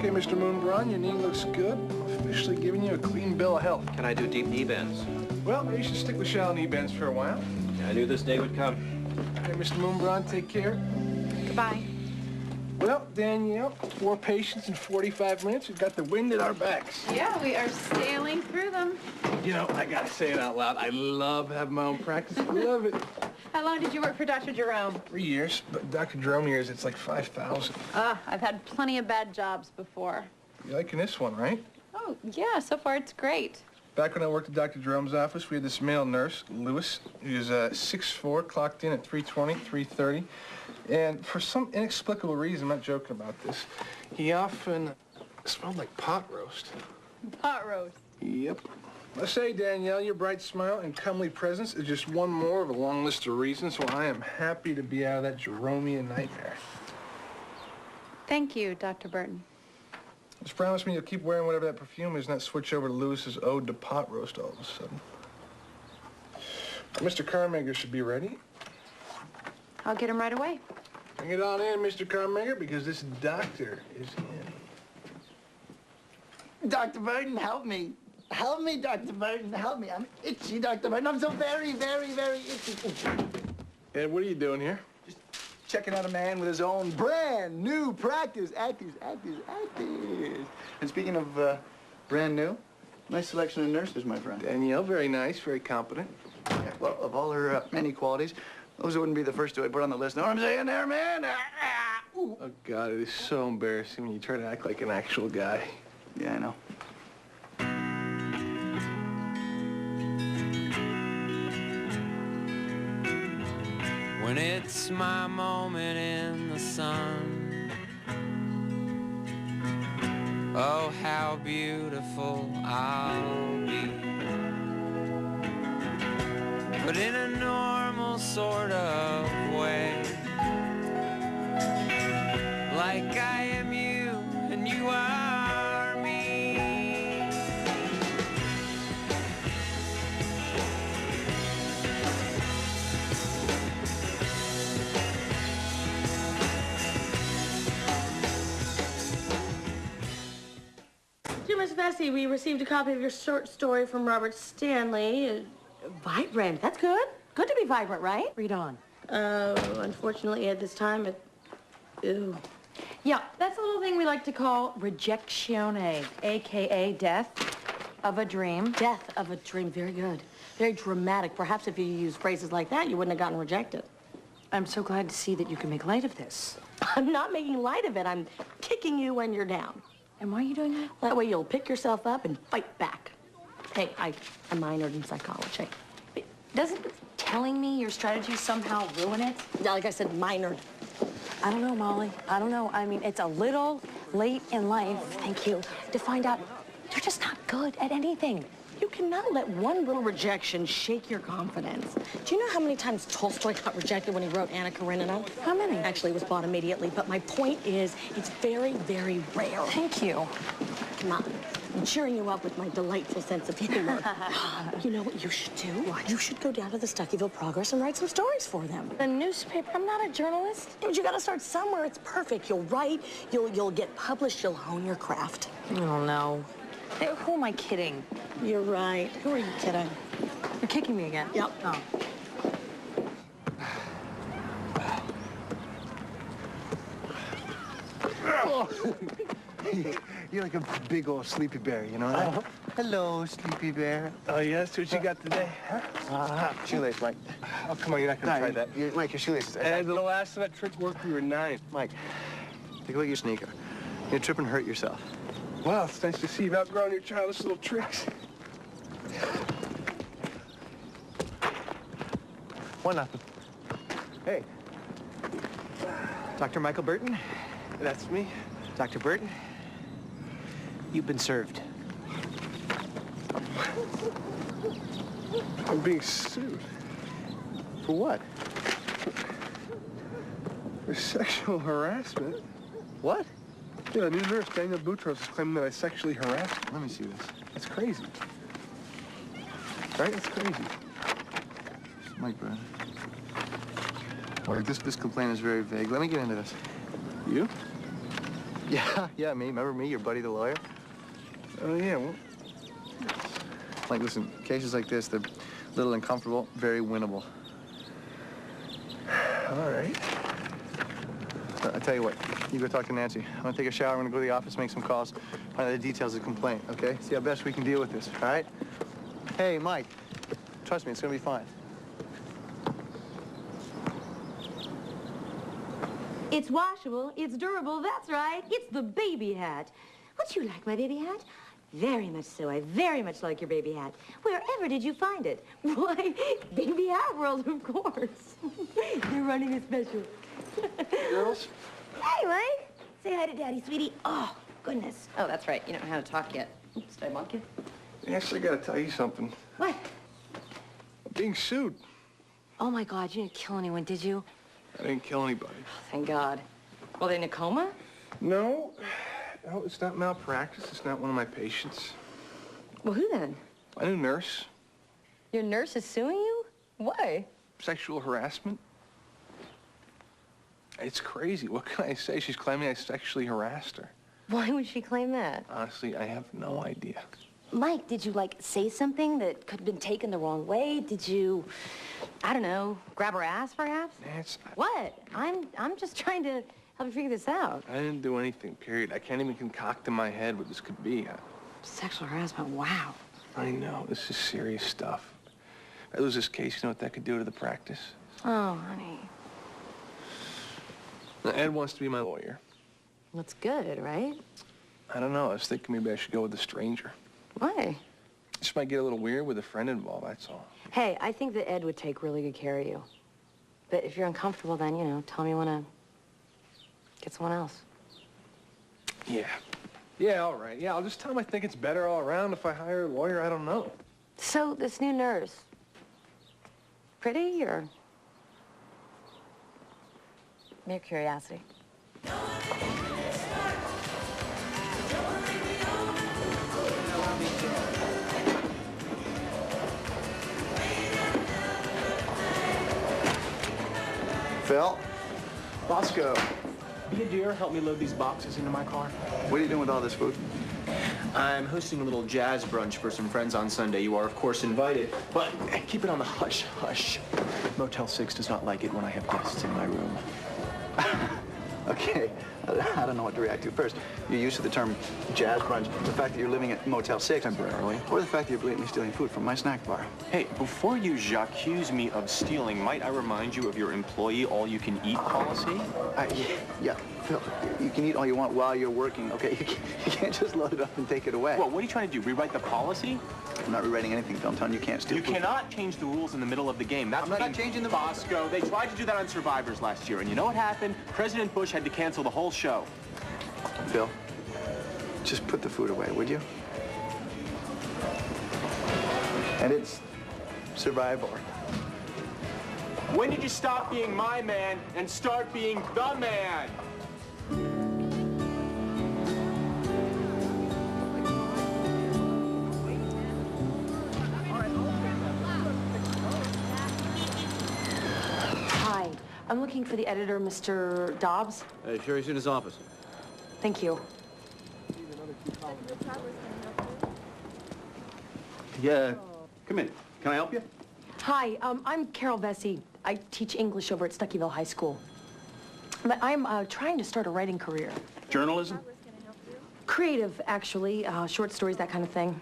Okay, Mr. Moonbraun, your knee looks good. I'm officially giving you a clean bill of health. Can I do deep knee bends? Well, you should stick with shallow knee bends for a while. I knew this day would come. Hey, Mr. Moonbraun, take care. Goodbye. Well, Danielle, 4 patients in 45 minutes. We've got the wind at our backs. Yeah, we are sailing through them. You know, I gotta say it out loud. I love having my own practice. I love it. How long did you work for Dr. Jerome? 3 years, but Dr. Jerome years, it's like 5,000. I've had plenty of bad jobs before. You liking this one, right? Oh, yeah, so far it's great. Back when I worked at Dr. Jerome's office, we had this male nurse, Lewis. He was 6'4", clocked in at 3:20, 3:30. And for some inexplicable reason, I'm not joking about this, he often smelled like pot roast. Pot roast. Yep. I say, Danielle, your bright smile and comely presence is just one more of a long list of reasons why I am happy to be out of that Jeromean nightmare. Thank you, Dr. Burton. Just promise me you'll keep wearing whatever that perfume is and not switch over to Lewis's ode to pot roast all of a sudden. Mr. Carmaker should be ready. I'll get him right away. Bring it on in, Mr. Carmaker, because this doctor is in. Dr. Burton, help me. Help me, Dr. Burton, help me. I'm itchy, Dr. Burton. I'm so very, very, very itchy. Ed, what are you doing here? Just checking out a man with his own brand new practice. Actors. And speaking of brand new, nice selection of nurses, my friend. Danielle, very nice, very competent. Yeah, well, of all her many qualities, those wouldn't be the first two I'd put on the list. Know what I'm saying there, man? Ooh. Oh, God, it is so embarrassing when you try to act like an actual guy. Yeah, I know. When it's my moment in the sun, oh, how beautiful I'll be. But in a normal sort of way, like I am you and you are me. Dear Miss Vesey, we received a copy of your short story from Robert Stanley. Vibrant. That's good. Good to be vibrant, right? Read on. Unfortunately, at this time, ew. Yeah, that's a little thing we like to call rejezione, a.k.a. death of a dream. Death of a dream. Very good. Very dramatic. Perhaps if you used phrases like that, you wouldn't have gotten rejected. I'm so glad to see that you can make light of this. I'm not making light of it. I'm kicking you when you're down. And why are you doing that? That way you'll pick yourself up and fight back. Hey, I minored in psychology. Doesn't telling me your strategies somehow ruin it? Yeah, like I said, minored. I don't know, Molly. I don't know. I mean, it's a little late in life, thank you, to find out you're just not good at anything. You cannot let one little rejection shake your confidence. Do you know how many times Tolstoy got rejected when he wrote Anna Karenina? How many? Actually, it was bought immediately, but my point is, it's very, very rare. Thank you. Come on. I'm cheering you up with my delightful sense of humor. You know what you should do? What? You should go down to the Stuckyville Progress and write some stories for them. The newspaper? I'm not a journalist. But you gotta start somewhere. It's perfect. You'll write, you'll get published, you'll hone your craft. Oh, no. Hey, who am I kidding? You're right. Who are you kidding? You're kicking me again? Yep. Oh. You're like a big old sleepy bear, you know that? Hello, sleepy bear. Oh, yeah? That's what you got today, huh? Shoelace, Mike. Oh, come on, you're not gonna try that. Mike, your shoelaces. Ed, the last of that trick worked when you were 9. Mike, take a look at your sneaker. You trip and hurt yourself. Well, it's nice to see you've outgrown your childish little tricks. 1-0. Hey. Dr. Michael Burton? That's me. Dr. Burton? You've been served. I'm being sued. For what? For sexual harassment. What? Yeah, the new nurse, Daniel Boutros, is claiming that I sexually harassed her. Let me see this. That's crazy. Right? That's crazy. Mike Burton. Look, this complaint is very vague. Let me get into this. You? Yeah, me. Remember me, your buddy the lawyer? Oh, yeah, well, Like, listen, cases like this, they're a little uncomfortable, very winnable. all right. I tell you what, you go talk to Nancy. I'm gonna take a shower, I'm gonna go to the office, make some calls, find out the details of the complaint, okay? See how best we can deal with this, all right? Hey, Mike, trust me, it's gonna be fine. It's washable, it's durable, that's right. It's the baby hat. Would you like my baby hat? Very much so. I very much like your baby hat. Wherever did you find it? Why, Baby Hat World, of course. They're running a special. Girls? Hey, Mike. Say hi to Daddy, sweetie. Oh, goodness. Oh, that's right. You don't know how to talk yet. Oops, did I bonk you? Actually, I gotta tell you something. What? I'm being sued. Oh, my God, you didn't kill anyone, did you? I didn't kill anybody. Thank God. Well, they in a coma? No, it's not malpractice. It's not one of my patients. Well, who then? A new nurse. Your nurse is suing you? Why? Sexual harassment. It's crazy. What can I say? She's claiming I sexually harassed her. Why would she claim that? Honestly, I have no idea. Mike, did you, like, say something that could have been taken the wrong way? Did you, I don't know, grab her ass, perhaps? Nance, What? I'm just trying to help you figure this out. I didn't do anything, period. I can't even concoct in my head what this could be. Sexual harassment, wow. I know, this is serious stuff. If I lose this case, you know what that could do to the practice? Oh, honey. Now, Ed wants to be my lawyer. That's good, right? I don't know. I was thinking maybe I should go with a stranger. Why? This might get a little weird with a friend involved, that's all. Hey, I think that Ed would take really good care of you. But if you're uncomfortable, then, you know, tell me you want to get someone else. Yeah. Yeah, all right. Yeah, I'll just tell him I think it's better all around if I hire a lawyer. I don't know. So, this new nurse, pretty or mere curiosity? Phil? Bosco, be a dear, help me load these boxes into my car. What are you doing with all this food? I'm hosting a little jazz brunch for some friends on Sunday. You are, of course, invited, but keep it on the hush-hush. Motel 6 does not like it when I have guests in my room. Okay, I don't know what to react to. First, your use of the term jazz brunch, the fact that you're living at Motel 6 Temporarily. or the fact that you're blatantly stealing food from my snack bar. Hey, before you accuse me of stealing, might I remind you of your employee all-you-can-eat policy? Yeah, Phil, you can eat all you want while you're working, okay? You can't just load it up and take it away. Well, what are you trying to do, rewrite the policy? I'm not rewriting anything, Phil. I'm telling you, you can't steal You food. cannot change the rules in the middle of the game. That's I'm not changing the rules. Bosco, they tried to do that on Survivors last year, and you know what happened? President Bush had to cancel the whole show. Phil, just put the food away, would you? And it's Survivor. When did you stop being my man and start being the man? Hi, I'm looking for the editor, Mr. Dobbs. Sure, he's in his office. Thank you. Yeah, come in. Can I help you? Hi, I'm Carol Vesey. I teach English over at Stuckyville High School. But I'm trying to start a writing career. Journalism? Creative, actually. Short stories, that kind of thing.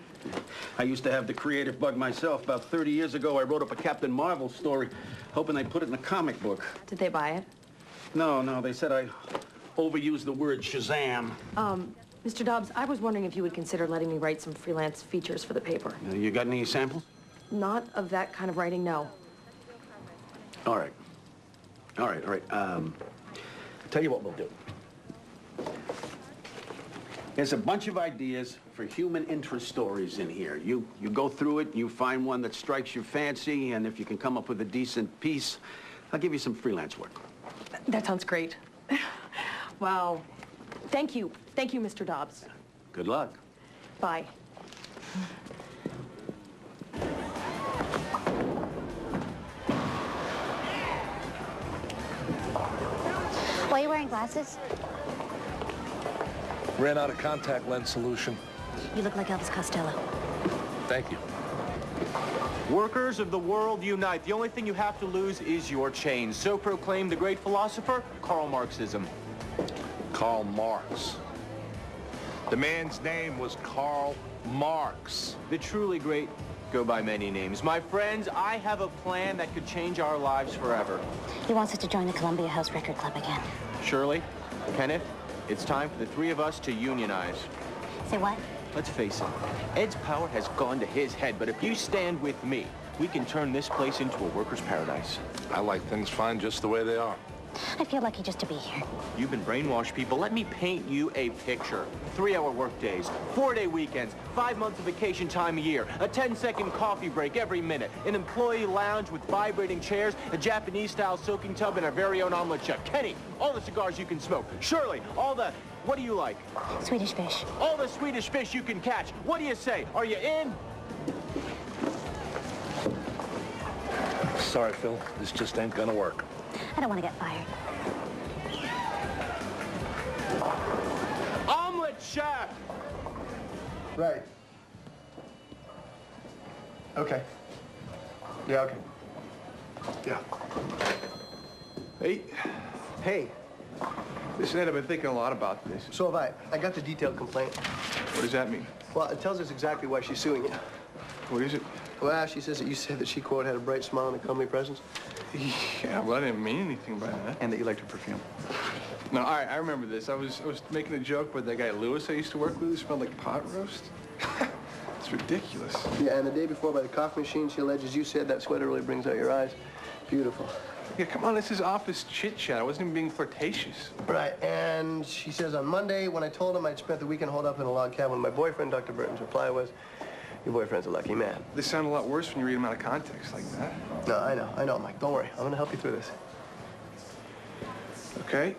I used to have the creative bug myself. About 30 years ago, I wrote up a Captain Marvel story, hoping they'd put it in a comic book. Did they buy it? No, they said I overused the word Shazam. Mr. Dobbs, I was wondering if you would consider letting me write some freelance features for the paper. You got any samples? Not of that kind of writing, no. All right. Tell you what we'll do. There's a bunch of ideas for human interest stories in here. You go through it, you find one that strikes your fancy, and if you can come up with a decent piece, I'll give you some freelance work. That sounds great. Wow. Thank you. Thank you, Mr. Dobbs. Good luck. Bye. Why are you wearing glasses? Ran out of contact lens solution. You look like Elvis Costello. Thank you. Workers of the world unite. The only thing you have to lose is your chains. So proclaimed the great philosopher, Karl Marxism. Karl Marx. The man's name was Karl Marx. The truly great go by many names. My friends, I have a plan that could change our lives forever. He wants us to join the Columbia House Record Club again. Shirley, Kenneth, it's time for the three of us to unionize. Say what? Let's face it, Ed's power has gone to his head, but if you stand with me, we can turn this place into a worker's paradise. I like things fine just the way they are. I feel lucky just to be here. You've been brainwashed, people. Let me paint you a picture. 3-hour workdays, 4-day weekends, 5 months of vacation time a year, a 10-second coffee break every minute, an employee lounge with vibrating chairs, a Japanese-style soaking tub, and our very own omelet chef. Kenny, all the cigars you can smoke. Shirley, all the... What do you like? Swedish fish. All the Swedish fish you can catch. What do you say? Are you in? Sorry, Phil. This just ain't gonna work. I don't want to get fired. Omelet chef! Right. Okay. Yeah, okay. Yeah. Hey. Hey. Listen, Ed, I've been thinking a lot about this. So have I. I got the detailed complaint. What does that mean? Well, it tells us exactly why she's suing you. What is it? Well, she says that you said that she, quote, had a bright smile and a comely presence. Yeah, well, I didn't mean anything by that. And that you liked her perfume. No, all right, I remember this. I was making a joke with that guy Lewis I used to work with who smelled like pot roast. It's ridiculous. Yeah, and the day before by the coffee machine, she alleges you said that sweater really brings out your eyes. Beautiful. Yeah, come on, this is office chit-chat. I wasn't even being flirtatious. Right, and she says on Monday, when I told him I'd spent the weekend holed up in a log cabin with my boyfriend, Dr. Burton's reply was, your boyfriend's a lucky man. This sounded a lot worse when you read them out of context like that. No, I know, Mike. Don't worry. I'm gonna help you through this. Okay.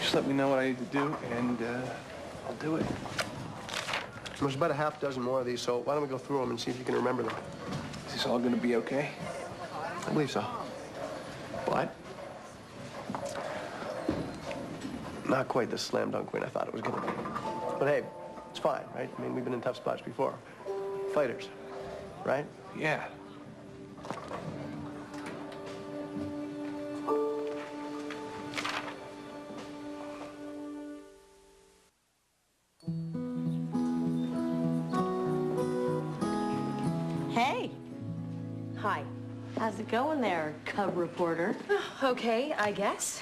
Just let me know what I need to do, and I'll do it. There's about a half dozen more of these, so why don't we go through them and see if you can remember them? Is this all gonna be okay? I believe so. What? Not quite the slam dunk win I thought it was gonna be. But hey, it's fine, right? I mean, we've been in tough spots before. Fighters, right? Yeah. Hey. Hi. How's it going there, cub reporter? Okay, I guess.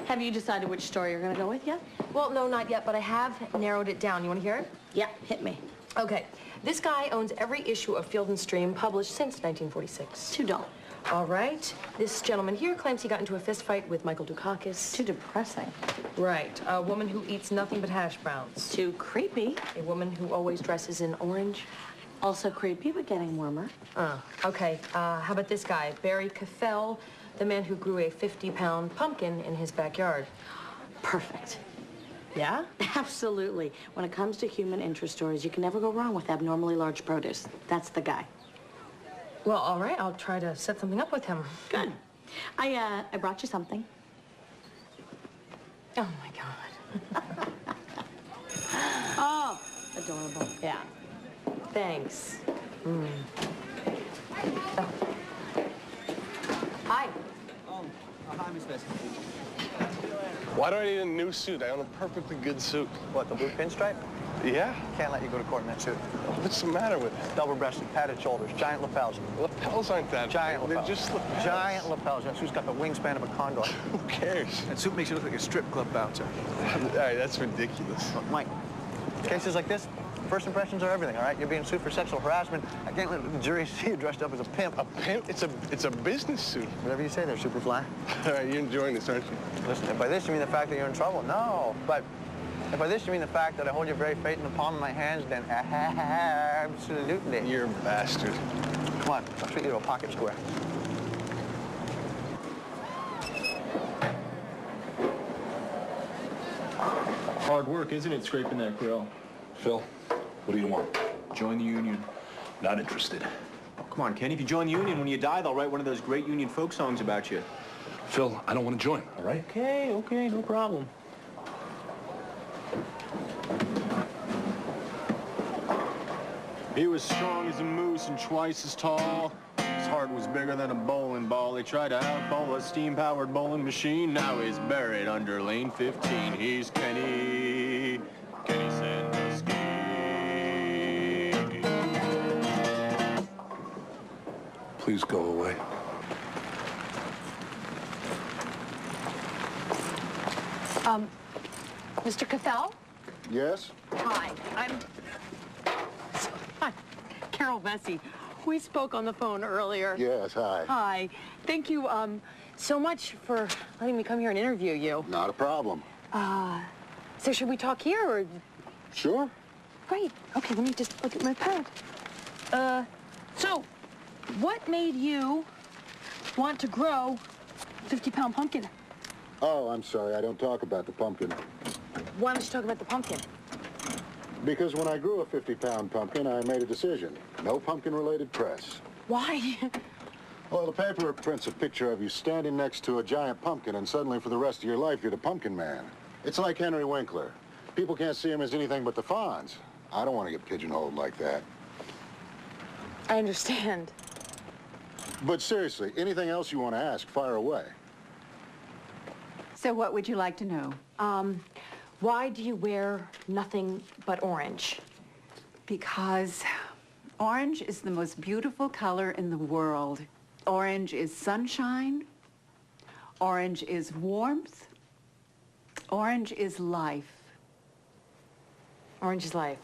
Have you decided which story you're going to go with yet? Well, no, not yet, but I have narrowed it down. You want to hear it? Yeah, hit me. Okay. This guy owns every issue of Field and Stream published since 1946. Too dull. All right. This gentleman here claims he got into a fist fight with Michael Dukakis. Too depressing. Right. A woman who eats nothing but hash browns. Too creepy. A woman who always dresses in orange. Also creepy, but getting warmer. Okay. How about this guy, Barry Caffell, the man who grew a 50-pound pumpkin in his backyard? Perfect. Yeah? Absolutely. When it comes to human interest stories, you can never go wrong with abnormally large produce. That's the guy. Well, all right. I'll try to set something up with him. Good. I brought you something. Oh, my God. Oh, adorable. Yeah. Thanks. Hi. Oh, hi, Miss Bessie. Why do I need a new suit? I own a perfectly good suit. What, the blue pinstripe? Yeah. Can't let you go to court in that suit. What's the matter with it? Double-breasted, padded shoulders, giant lapels. Lapels aren't that giant lapels. They're just lapels. Giant lapels. That suit's got the wingspan of a condor. Who cares? That suit makes you look like a strip club bouncer. All right, that's ridiculous. Look, Mike, cases like this, first impressions are everything, all right? You're being sued for sexual harassment. I can't let the jury see you dressed up as a pimp. A pimp? It's a business suit. Whatever you say there, Superfly. All right, you're enjoying this, aren't you? Listen, if by this you mean the fact that you're in trouble, no. But if by this you mean the fact that I hold your very fate in the palm of my hands, then absolutely. You're a bastard. Come on, I'll treat you to a pocket square. Hard work, isn't it, scraping that grill? Phil, what do you want? Join the union. Not interested. Oh, come on, Kenny. If you join the union, when you die, they'll write one of those great union folk songs about you. Phil, I don't want to join, all right? Okay, no problem. He was strong as a moose and twice as tall. His heart was bigger than a bowling ball. They tried to outbowl a steam-powered bowling machine. Now he's buried under lane 15. He's Kenny Sandusky. Please go away. Mr. Cathell? Yes? Hi, I'm Carol Vesey. We spoke on the phone earlier. Yes, hi. Hi. Thank you so much for letting me come here and interview you. Not a problem. So should we talk here or? Sure. Great. Okay, let me just look at my pad. So what made you want to grow a 50-pound pumpkin? Oh, I'm sorry, I don't talk about the pumpkin. Why don't you talk about the pumpkin? Because when I grew a 50-pound pumpkin, I made a decision. No pumpkin-related press. Why? Well, the paper prints a picture of you standing next to a giant pumpkin, and suddenly for the rest of your life, you're the pumpkin man. It's like Henry Winkler. People can't see him as anything but the Fonz. I don't want to get pigeonholed like that. I understand. But seriously, anything else you want to ask, fire away. So what would you like to know? Why do you wear nothing but orange? Because orange is the most beautiful color in the world. Orange is sunshine. Orange is warmth. Orange is life. Orange is life.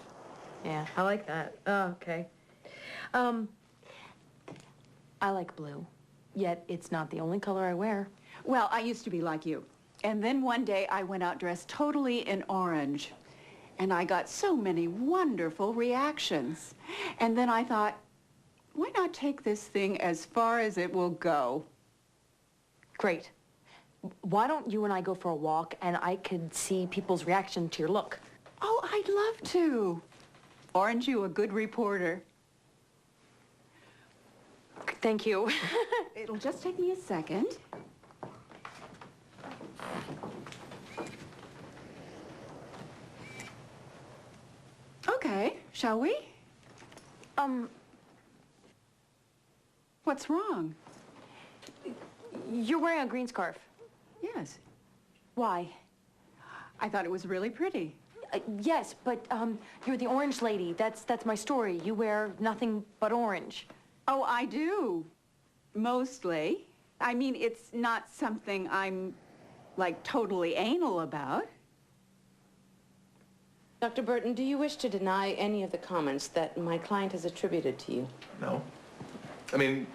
Yeah, I like that. Oh, okay. I like blue, yet it's not the only color I wear. Well, I used to be like you. And then one day I went out dressed totally in orange. And I got so many wonderful reactions. And then I thought, why not take this thing as far as it will go? Great. Why don't you and I go for a walk and I could see people's reaction to your look? Oh, I'd love to. Aren't you a good reporter? Thank you. It'll just take me a second. Okay, shall we? What's wrong? You're wearing a green scarf. Yes. Why? I thought it was really pretty. Yes, but you're the orange lady. That's my story. You wear nothing but orange. Oh, I do. Mostly. I mean, it's not something I'm, like, totally anal about. Dr. Burton, do you wish to deny any of the comments that my client has attributed to you? No. I mean,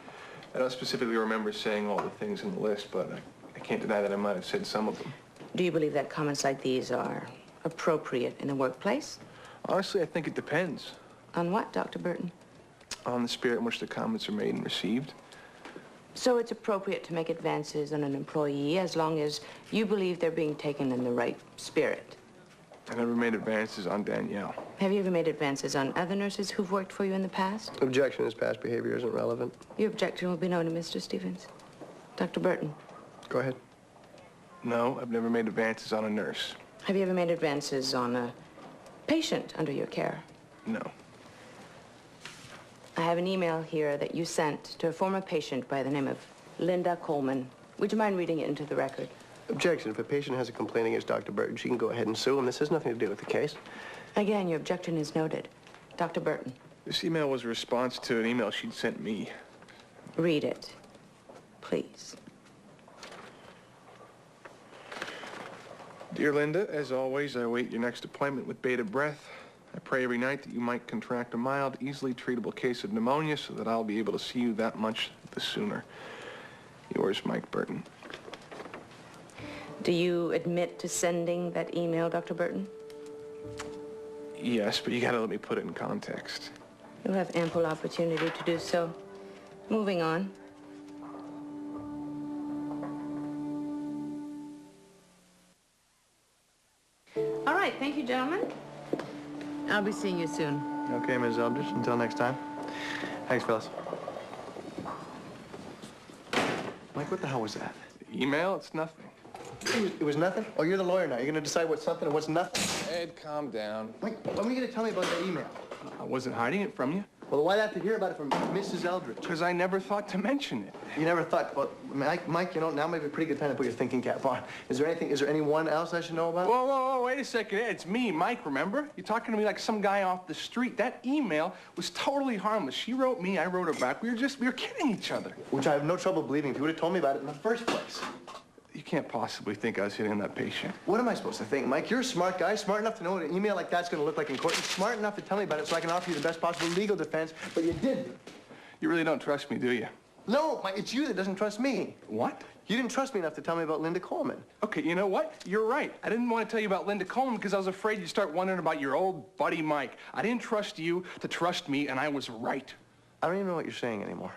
I don't specifically remember saying all the things in the list, but I can't deny that I might have said some of them. Do you believe that comments like these are appropriate in the workplace? Honestly, I think it depends. On what, Dr. Burton? On the spirit in which the comments are made and received. So it's appropriate to make advances on an employee as long as you believe they're being taken in the right spirit. I never made advances on Danielle. Have you ever made advances on other nurses who've worked for you in the past? Objection is past behavior isn't relevant. Your objection will be known to Mr. Stevens. Dr. Burton. Go ahead. No, I've never made advances on a nurse. Have you ever made advances on a patient under your care? No. I have an email here that you sent to a former patient by the name of Linda Coleman. Would you mind reading it into the record? Objection. If a patient has a complaint against Dr. Burton, she can go ahead and sue him. This has nothing to do with the case. Again, your objection is noted. Dr. Burton. This email was a response to an email she'd sent me. Read it, please. Dear Linda, as always, I await your next appointment with bated breath. I pray every night that you might contract a mild, easily treatable case of pneumonia so that I'll be able to see you that much the sooner. Yours, Mike Burton. Do you admit to sending that email, Dr. Burton? Yes, but you gotta let me put it in context. You'll have ample opportunity to do so. Moving on. All right, thank you, gentlemen. I'll be seeing you soon. Okay, Ms. Eldridge. Until next time. Thanks, fellas. Mike, what the hell was that? Email? It's nothing. It was nothing? Oh, you're the lawyer now. You're gonna decide what's something and what's nothing? Ed, calm down. Mike, when are you gonna tell me about that email? I wasn't hiding it from you. Well, why'd I have to hear about it from Mrs. Eldridge? Because I never thought to mention it. You never thought, well, Mike, you know, now might be a pretty good time to put your thinking cap on. Is there anyone else I should know about? Whoa, wait a second. Ed, it's me, Mike, remember? You're talking to me like some guy off the street. That email was totally harmless. She wrote me, I wrote her back. We were kidding each other. Which I have no trouble believing if you would have told me about it in the first place. You can't possibly think I was hitting on that patient. What am I supposed to think, Mike? You're a smart guy, smart enough to know what an email like that's going to look like in court, and smart enough to tell me about it so I can offer you the best possible legal defense, but you didn't. You really don't trust me, do you? No, Mike, it's you that doesn't trust me. What? You didn't trust me enough to tell me about Linda Coleman. Okay, you know what? You're right. I didn't want to tell you about Linda Coleman because I was afraid you'd start wondering about your old buddy Mike. I didn't trust you to trust me, and I was right. I don't even know what you're saying anymore.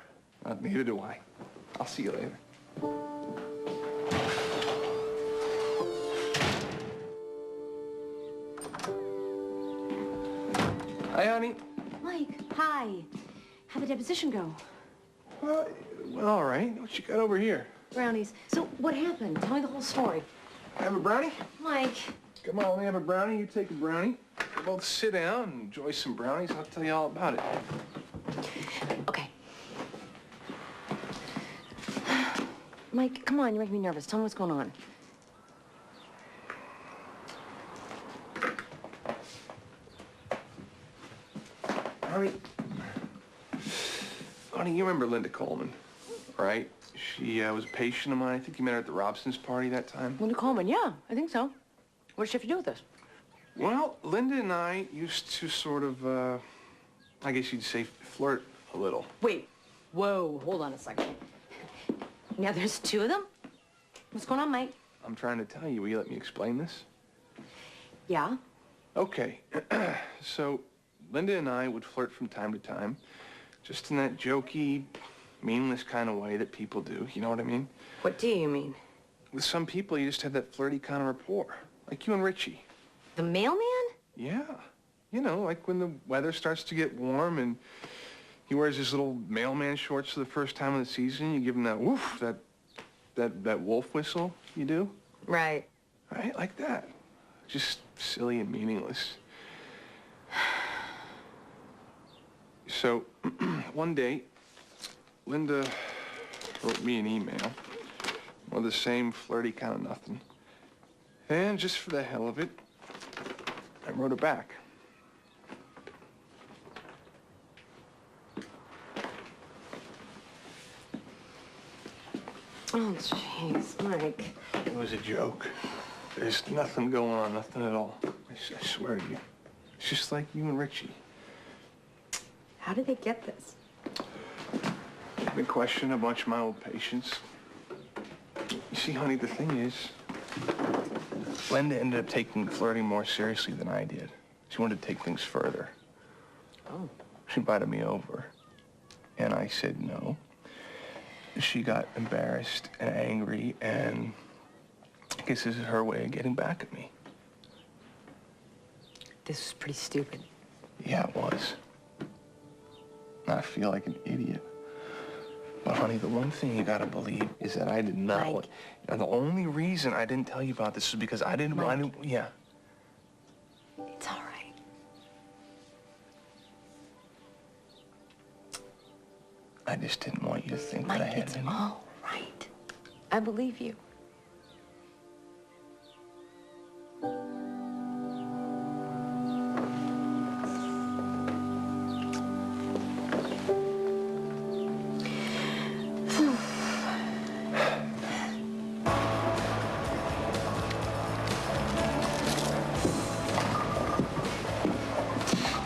Neither do I. I'll see you later. Hi, honey. Mike, hi. How'd the deposition go? Well, all right. What you got over here? Brownies. So what happened? Tell me the whole story. Have a brownie? Mike. Come on, let me have a brownie. You take a brownie. We'll both sit down and enjoy some brownies. I'll tell you all about it. Okay. Mike, come on, you're making me nervous. Tell me what's going on. Honey, you remember Linda Coleman, right? She was a patient of mine. I think you met her at the Robson's party that time. Linda Coleman, yeah, I think so. What does she have to do with this? Well, Linda and I used to sort of, I guess you'd say, flirt a little. Wait. Whoa, hold on a second. Now there's two of them? What's going on, Mike? I'm trying to tell you. Will you let me explain this? Yeah? Okay. So, Linda and I would flirt from time to time, just in that jokey, meaningless kind of way that people do. You know what I mean? What do you mean? With some people, you just have that flirty kind of rapport. Like you and Richie. The mailman? Yeah. You know, like when the weather starts to get warm and he wears his little mailman shorts for the first time of the season, you give him that woof, that wolf whistle you do. Right. Right? Like that. Just silly and meaningless. So, one day, Linda wrote me an email with the same flirty kind of nothing. And just for the hell of it, I wrote her back. Oh, jeez, Mike. It was a joke. There's nothing going on, nothing at all. I swear to you. It's just like you and Richie. How did they get this? I've been questioning a bunch of my old patients. You see, honey, the thing is, Linda ended up taking flirting more seriously than I did. She wanted to take things further. Oh. She invited me over, and I said no. She got embarrassed and angry, and I guess this is her way of getting back at me. This was pretty stupid. Yeah, it was. I feel like an idiot. But, honey, the one thing you gotta believe is that I did not want... And the only reason I didn't tell you about this is because I didn't want to... Yeah. It's all right. I just didn't want you to think Mike, that I had it's any... all right. I believe you.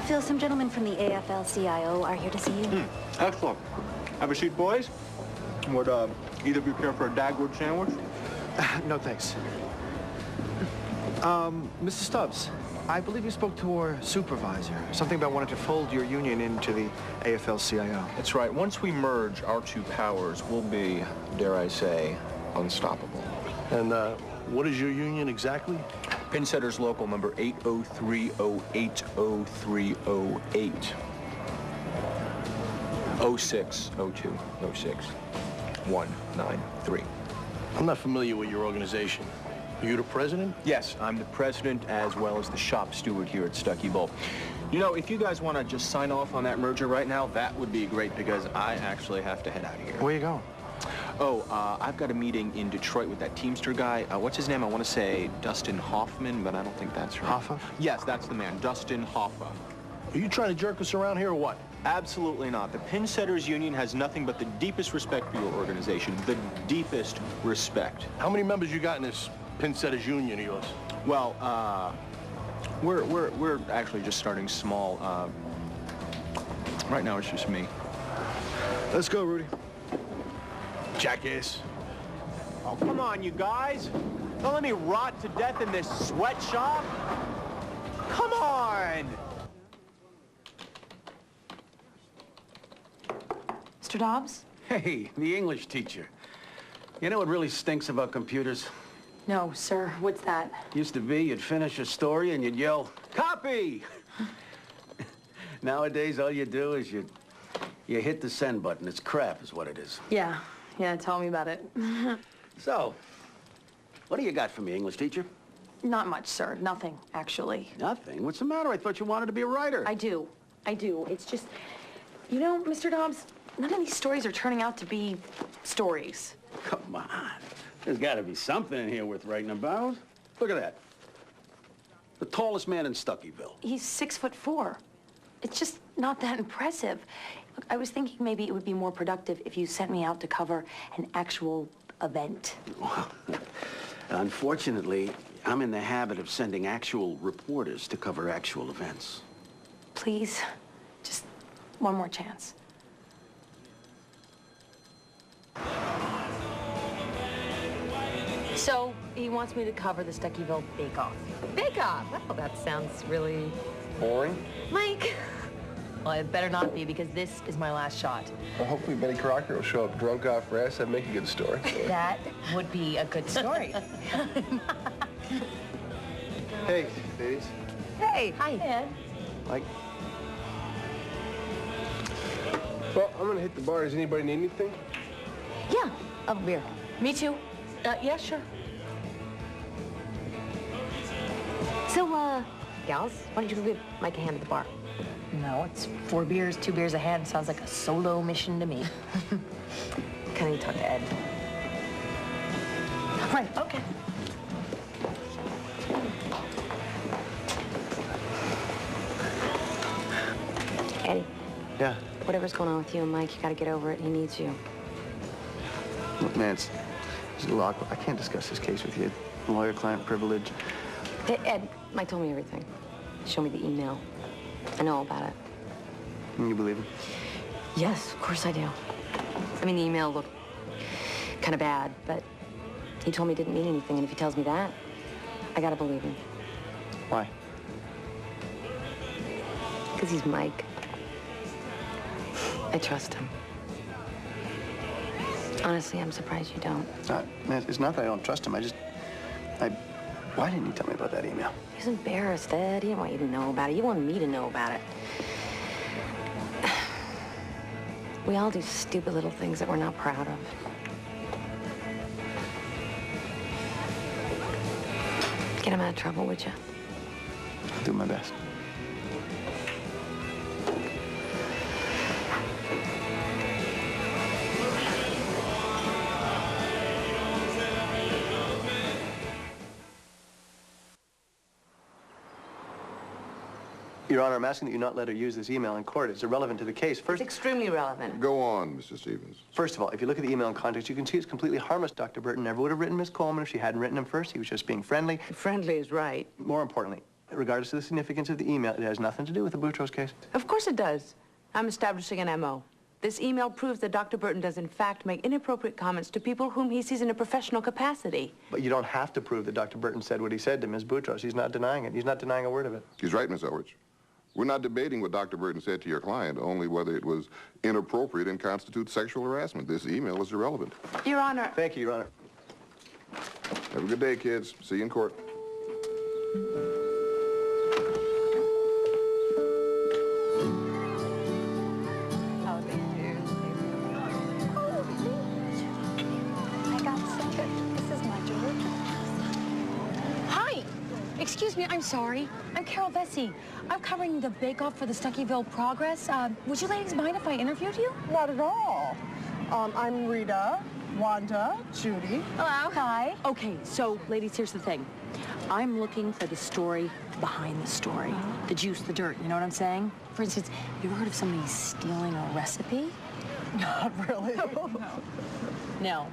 Phil, some gentlemen from the AFL-CIO are here to see you. Excellent. Have a seat, boys. Would either of you care for a Dagwood sandwich? No, thanks. Mr. Stubbs, I believe you spoke to our supervisor. Something about wanting to fold your union into the AFL-CIO. That's right. Once we merge our two powers, we'll be, dare I say, unstoppable. And what is your union exactly? Pinsetters Local number 803080308. 060206 193. I'm not familiar with your organization. Are you the president? Yes, I'm the president as well as the shop steward here at Stuckyville. You know, if you guys want to just sign off on that merger right now, that would be great because I actually have to head out of here. Where you going? Oh, I've got a meeting in Detroit with that Teamster guy. What's his name? I want to say Dustin Hoffman, but I don't think that's right. Hoffa? Yes, that's the man, Dustin Hoffa. Are you trying to jerk us around here or what? Absolutely not. The Pin Setters Union has nothing but the deepest respect for your organization. The deepest respect. How many members you got in this Pin Setters Union of yours? Well, we're actually just starting small. Right now it's just me. Let's go, Rudy. Jackass. Oh, come on, you guys. Don't let me rot to death in this sweatshop. Come on! Mr. Dobbs? Hey, the English teacher. You know what really stinks about computers? No, sir. What's that? Used to be you'd finish a story and you'd yell, "Copy!" Nowadays, all you do is you hit the send button. It's crap is what it is. Yeah. Yeah, tell me about it. So, what do you got for me, English teacher? Not much, sir. Nothing, actually. Nothing? What's the matter? I thought you wanted to be a writer. I do. It's just, you know, Mr. Dobbs, none of these stories are turning out to be stories. Come on. There's got to be something in here worth writing about. Look at that. The tallest man in Stuckyville. He's 6'4". It's just not that impressive. Look, I was thinking maybe it would be more productive if you sent me out to cover an actual event. Unfortunately, I'm in the habit of sending actual reporters to cover actual events. Please, just one more chance. So, he wants me to cover the Stuckyville Bake Off. Bake Off. Oh, that sounds really... Boring? Mike! Well, it better not be, because this is my last shot. Well, hopefully Betty Crocker will show up drunk off rest. That'd make a good story. That would be a good story. Hey, ladies. Hey! Hi, Ed. Mike. Well, I'm gonna hit the bar. Does anybody need anything? Yeah, a beer. Me too. Yeah, sure. So, gals, why don't you go give Mike a hand at the bar? No, it's 4 beers, 2 beers a hand. Sounds like a solo mission to me. Kind of talk to Ed. Right, okay. Eddie. Yeah. Whatever's going on with you and Mike, you gotta get over it. He needs you. Look, man, it's a little awkward. I can't discuss this case with you. Lawyer-client privilege. Hey, Ed, Mike told me everything. Show me the email. I know all about it. And you believe him? Yes, of course I do. I mean, the email looked kind of bad, but he told me it didn't mean anything, and if he tells me that, I gotta believe him. Why? Because he's Mike. I trust him. Honestly, I'm surprised you don't. Man, it's not that I don't trust him. Why didn't you tell me about that email? He was embarrassed, Ed. He didn't want you to know about it. He wanted me to know about it. We all do stupid little things that we're not proud of. Get him out of trouble, would you? I'll do my best. Your Honor, I'm asking that you not let her use this email in court. It's irrelevant to the case. First, It's extremely relevant. Go on, Mr. Stevens. First of all, if you look at the email in context, you can see it's completely harmless. Dr. Burton never would have written Miss Coleman if she hadn't written him first. He was just being friendly. Friendly is right. More importantly, regardless of the significance of the email, it has nothing to do with the Boutros case. Of course it does. I'm establishing an MO. This email proves that Dr. Burton does, in fact, make inappropriate comments to people whom he sees in a professional capacity. But you don't have to prove that Dr. Burton said what he said to Ms. Boutros. He's not denying it. He's not denying a word of it. He's right, Miss Elrich. We're not debating what Dr. Burton said to your client, only whether it was inappropriate and constitutes sexual harassment. This email is irrelevant. Your Honor. Thank you, Your Honor. Have a good day, kids. See you in court. Oh, thank you. I got such a... This is my Georgia. excuse me, I'm sorry. I'm Carol Vesey. I'm covering the bake-off for the Stuckyville Progress. Would you ladies mind if I interviewed you? Not at all. I'm Rita, Wanda, Judy. Hello. Hi. Okay, so, ladies, here's the thing. I'm looking for the story behind the story. The juice, the dirt, you know what I'm saying? For instance, have you ever heard of somebody stealing a recipe? Not really. No.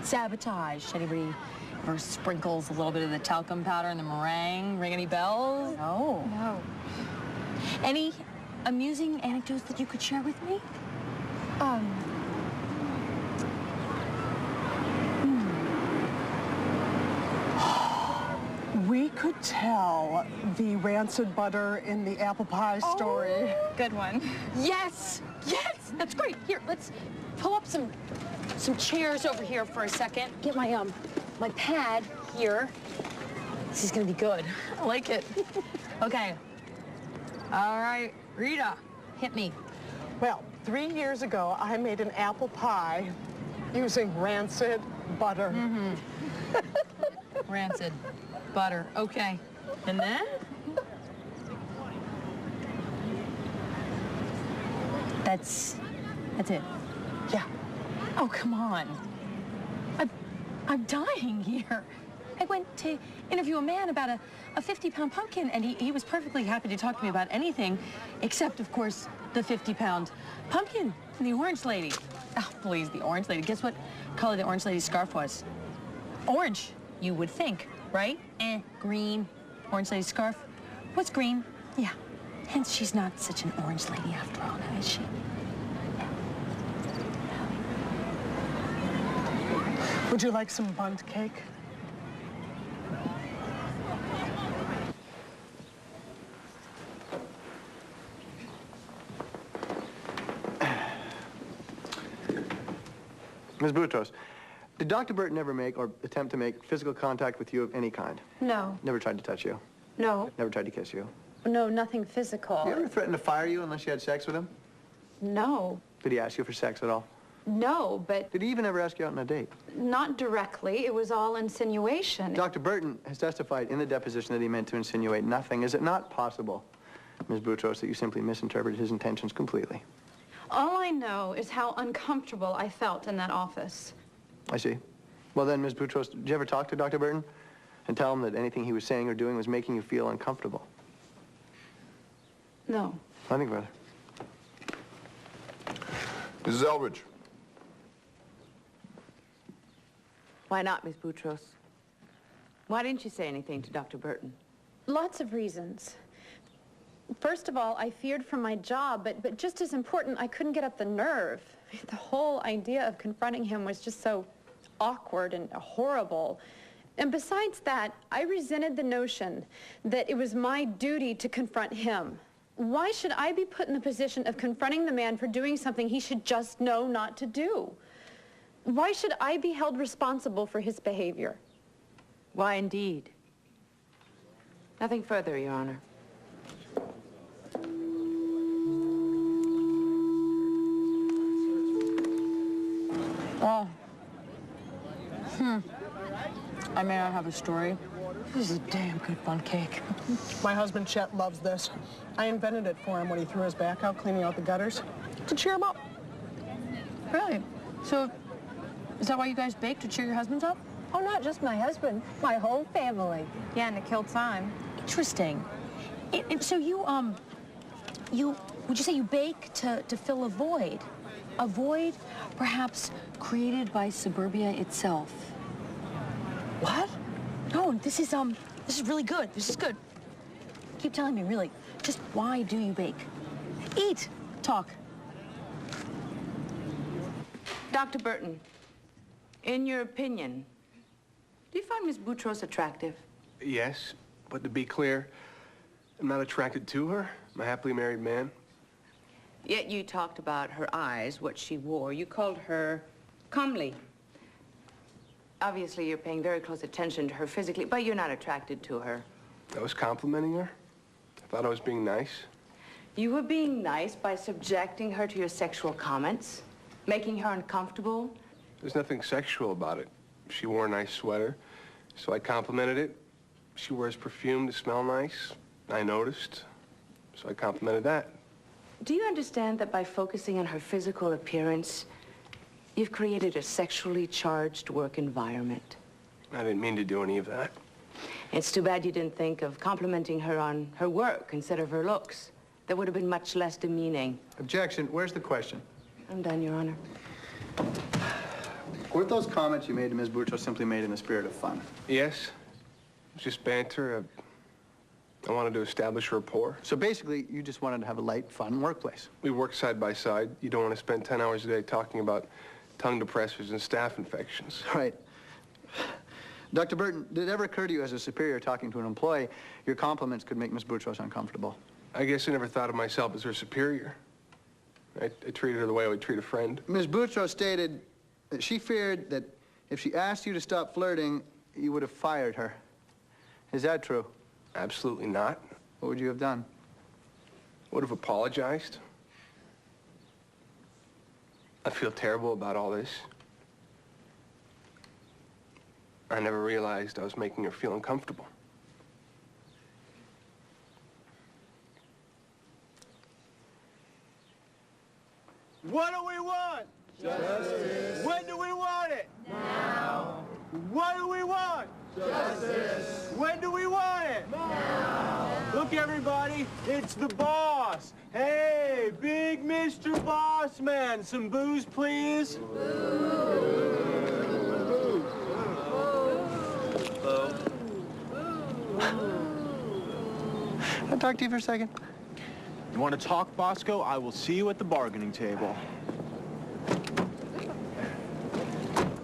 Sabotage. Anybody ever sprinkles a little bit of the talcum powder in the meringue? Ring any bells? No. No. Any amusing anecdotes that you could share with me? We could tell the rancid butter in the apple pie story. Good one. Yes! Yes! That's great. Here, let's pull up some chairs over here for a second. Get my my pad here. This is gonna be good. I like it. Okay. All right, Rita, hit me. Well, 3 years ago, I made an apple pie using rancid butter. Mm-hmm. Rancid butter. Okay. And then? That's it. Yeah. Oh, come on. I'm dying here. I went to interview a man about a 50-pound pumpkin, and he was perfectly happy to talk to me about anything, except, of course, the 50-pound pumpkin and the orange lady. Oh, please, the orange lady. Guess what color the orange lady's scarf was? Orange, you would think, right? Green. Orange lady's scarf. What's green? Yeah. Hence, she's not such an orange lady after all, now, is she? Would you like some bundt cake? Ms. Boutros, did Dr. Burton ever make or attempt to make physical contact with you of any kind? No. Never tried to touch you? No. Never tried to kiss you? No, nothing physical. Did he ever threaten to fire you unless you had sex with him? No. Did he ask you for sex at all? No, but... Did he even ever ask you out on a date? Not directly. It was all insinuation. Dr. Burton has testified in the deposition that he meant to insinuate nothing. Is it not possible, Ms. Boutros, that you simply misinterpreted his intentions completely? All I know is how uncomfortable I felt in that office. I see. Well then, Ms. Boutros, did you ever talk to Dr. Burton and tell him that anything he was saying or doing was making you feel uncomfortable? No. Nothing further. Mrs. Eldridge. Why not, Miss Boutros? Why didn't you say anything to Dr. Burton? Lots of reasons. First of all, I feared for my job, but just as important, I couldn't get up the nerve. The whole idea of confronting him was just so awkward and horrible. And besides that, I resented the notion that it was my duty to confront him. Why should I be put in the position of confronting the man for doing something he should just know not to do? Why should I be held responsible for his behavior? Why, indeed. Nothing further, Your Honor. Oh. I may not have a story. This is a damn good bundt cake. My husband, Chet, loves this. I invented it for him when he threw his back out cleaning out the gutters to cheer him up. Really? So, is that why you guys bake, to cheer your husbands up? Oh, not just my husband, my whole family. Yeah, and to kill time. Interesting. So you, would you say you bake to fill a void? A void, perhaps, created by suburbia itself. What? No, this is really good. This is good. Keep telling me, really. Just why do you bake? Eat. Talk. Dr. Burton, in your opinion, do you find Miss Boutros attractive? Yes, but to be clear, I'm not attracted to her. I'm a happily married man. Yet you talked about her eyes, what she wore. You called her comely. Obviously, you're paying very close attention to her physically, but you're not attracted to her. I was complimenting her. I thought I was being nice. You were being nice by subjecting her to your sexual comments, making her uncomfortable. There's nothing sexual about it. She wore a nice sweater, so I complimented it. She wears perfume to smell nice. I noticed, so I complimented that. Do you understand that by focusing on her physical appearance, you've created a sexually charged work environment? I didn't mean to do any of that. It's too bad you didn't think of complimenting her on her work instead of her looks. That would have been much less demeaning. Objection. Where's the question? I'm done, Your Honor. Weren't those comments you made to Ms. Boutros simply made in the spirit of fun? Yes. It's just banter. I wanted to establish a rapport. So basically, you just wanted to have a light, fun workplace. We work side by side. You don't want to spend 10 hours a day talking about tongue depressors and staph infections. Right. Dr. Burton, did it ever occur to you as a superior talking to an employee, your compliments could make Ms. Boutros uncomfortable? I guess I never thought of myself as her superior. I treated her the way I would treat a friend. Ms. Boutros stated that she feared that if she asked you to stop flirting, you would have fired her. Is that true? Absolutely not. What would you have done? Would have apologized. I feel terrible about all this. I never realized I was making her feel uncomfortable. What do we want? Justice. When do we want it? Now. What do we want? Justice. When do we want it? Now. Look, everybody, it's the boss. Hey, big Mr. Boss Man, some booze, please. Can I talk to you for a second? You want to talk, Bosco? I will see you at the bargaining table.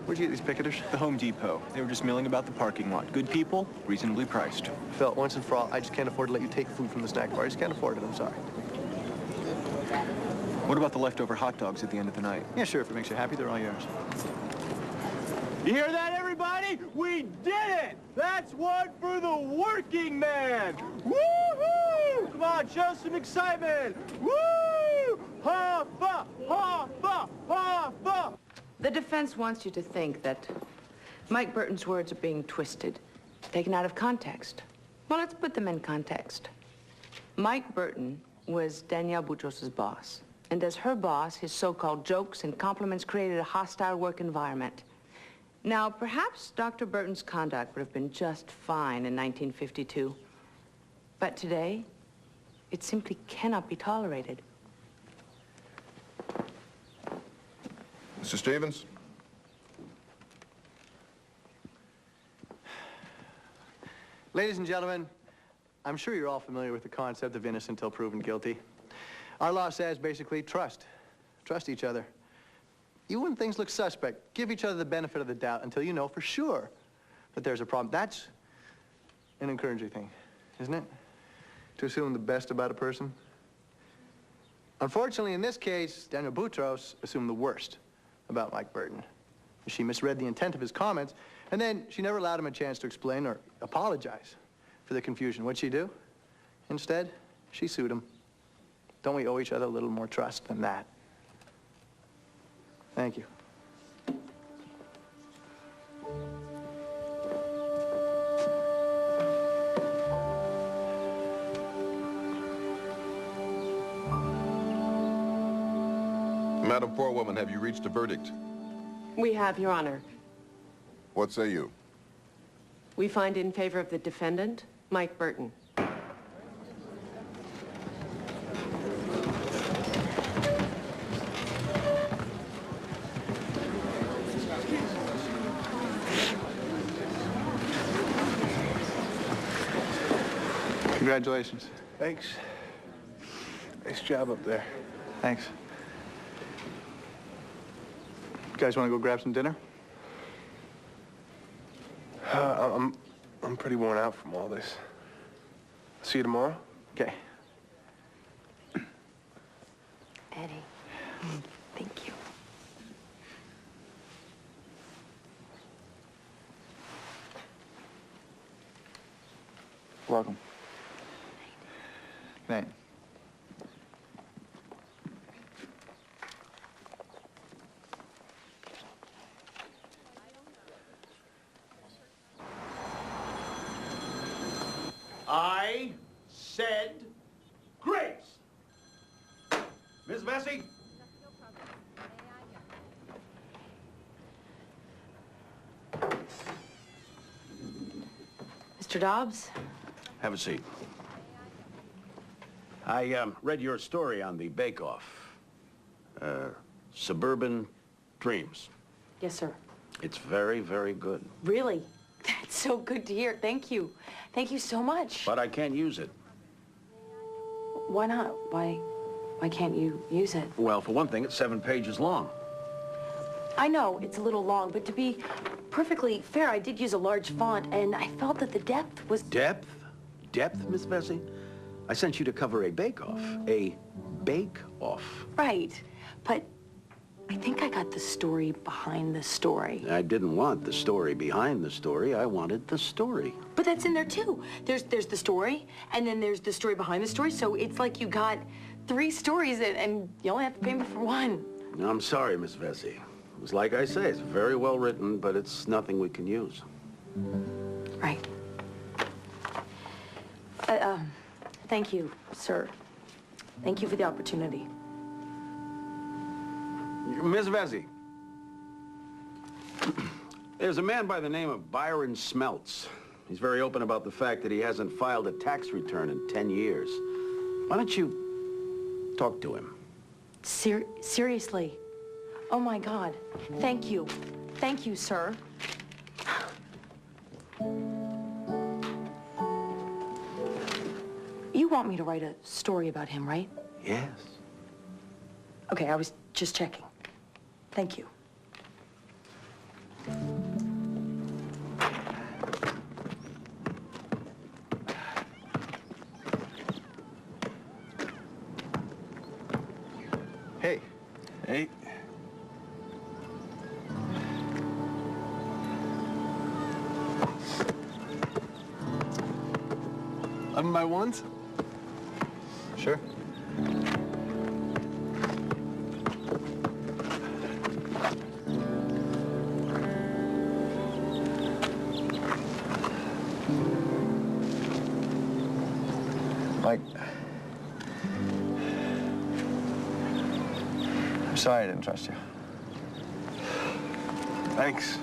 Where'd you get these picketers? The Home Depot. They were just milling about the parking lot. Good people, reasonably priced. Phil, once and for all, I just can't afford to let you take food from the snack bar. I just can't afford it, I'm sorry. What about the leftover hot dogs at the end of the night? Yeah, sure, if it makes you happy, they're all yours. You hear that, everybody? We did it! That's one for the working man! Woo-hoo! Come on, show some excitement! Woo! Ha-fa! Ha-fa! Ha-fa! The defense wants you to think that Mike Burton's words are being twisted, taken out of context. Well, let's put them in context. Mike Burton was Danielle Boutros' boss. And as her boss, his so-called jokes and compliments created a hostile work environment. Now, perhaps Dr. Burton's conduct would have been just fine in 1952. But today, it simply cannot be tolerated. Mr. Stevens? Ladies and gentlemen, I'm sure you're all familiar with the concept of innocent until proven guilty. Our law says basically trust. Trust each other. Even when things look suspect, give each other the benefit of the doubt until you know for sure that there's a problem. That's an encouraging thing, isn't it? To assume the best about a person. Unfortunately, in this case, Danielle Boutros assumed the worst about Mike Burton. She misread the intent of his comments, and then she never allowed him a chance to explain or apologize for the confusion. What'd she do? Instead, she sued him. Don't we owe each other a little more trust than that? Thank you. Madam Forewoman, have you reached a verdict? We have, Your Honor. What say you? We find in favor of the defendant, Mike Burton. Congratulations. Thanks. Nice job up there. Thanks. You guys want to go grab some dinner? I'm pretty worn out from all this. See you tomorrow? Okay. Eddie, thank you. Welcome. Night. said Grace. Miss Vesey? Mr. Dobbs? Have a seat. I read your story on the Bake Off. Suburban Dreams. Yes, sir. It's very, very good. Really? That's so good to hear. Thank you. Thank you so much. But I can't use it. Why not? Why can't you use it? Well, for one thing, it's 7 pages long. I know it's a little long, but to be perfectly fair, I did use a large font, and I felt that the depth was... Depth? Depth, Miss Vesey? I sent you to cover a bake-off. A bake-off. Right, but I think I got the story behind the story. I didn't want the story behind the story. I wanted the story. But that's in there, too. There's the story, and then there's the story behind the story, so it's like you got 3 stories, and you only have to pay me for 1. I'm sorry, Miss Vesey. It was like I say, it's very well written, but it's nothing we can use. Right. Thank you, sir. Thank you for the opportunity. Miss Vesey, there's a man by the name of Byron Smeltz. He's very open about the fact that he hasn't filed a tax return in 10 years. Why don't you talk to him? Seriously? Oh, my God. Thank you. Thank you, sir. You want me to write a story about him, right? Yes. Okay, I was just checking. Thank you. Hey. Hey. My ones? Sure. Mike, I'm sorry I didn't trust you. Thanks.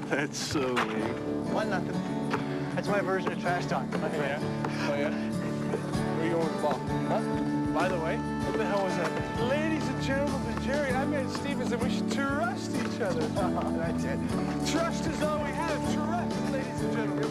That's so weak. 1-0. That's my version of trash talk. Oh, yeah? Oh, yeah? Where are you going with the ball? Huh? By the way, what the hell was that? Ladies and gentlemen, to Jerry, I made Stevens and we should trust each other. That's it. Trust is all we have. Trust, ladies and gentlemen.